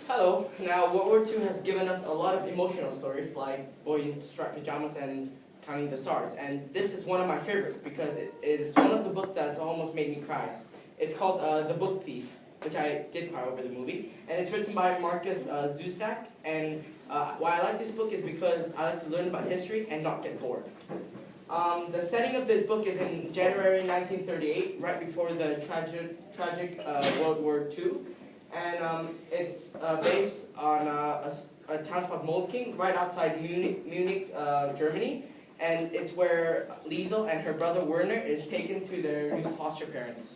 Hello. Now, World War II has given us a lot of emotional stories, like Boy in Striped Pajamas and Counting the Stars. And this is one of my favorites because it is one of the books that's almost made me cry. It's called The Book Thief, which I did cry over the movie. And it's written by Markus Zusak. And why I like this book is because I like to learn about history and not get bored. The setting of this book is in January 1938, right before the tragic World War II. And it's based on a town called Moltking, right outside Munich, Germany. And it's where Liesel and her brother Werner is taken to their new foster parents.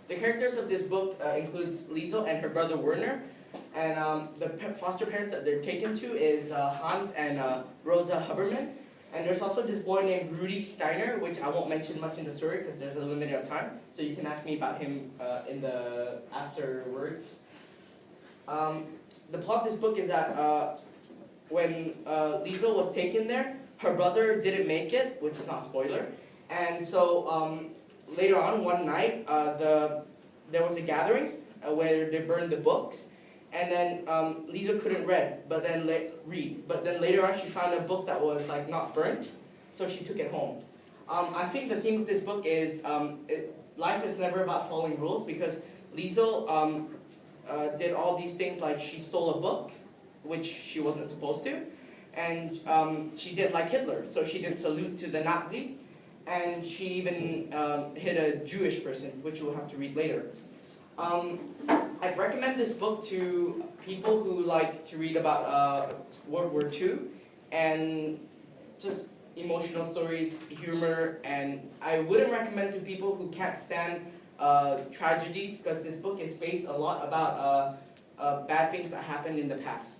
The characters of this book includes Liesel and her brother Werner. And the foster parents that they're taken to is Hans and Rosa Huberman. And there's also this boy named Rudy Steiner, which I won't mention much in the story because there's a limit of time. So you can ask me about him in the afterwards. The plot of this book is that when Liesel was taken there, her brother didn't make it, which is not a spoiler. And so later on, one night, there was a gathering where they burned the books. And then Liesel couldn't read, but then later on she found a book that was like not burnt, so she took it home. I think the theme of this book is life is never about following rules, because Liesel did all these things, like she stole a book, which she wasn't supposed to, and she didn't like Hitler, so she didn't salute to the Nazi, and she even hit a Jewish person, which we'll have to read later. I'd recommend this book to people who like to read about World War II and just emotional stories, humor, and I wouldn't recommend to people who can't stand tragedies, because this book is based a lot about bad things that happened in the past.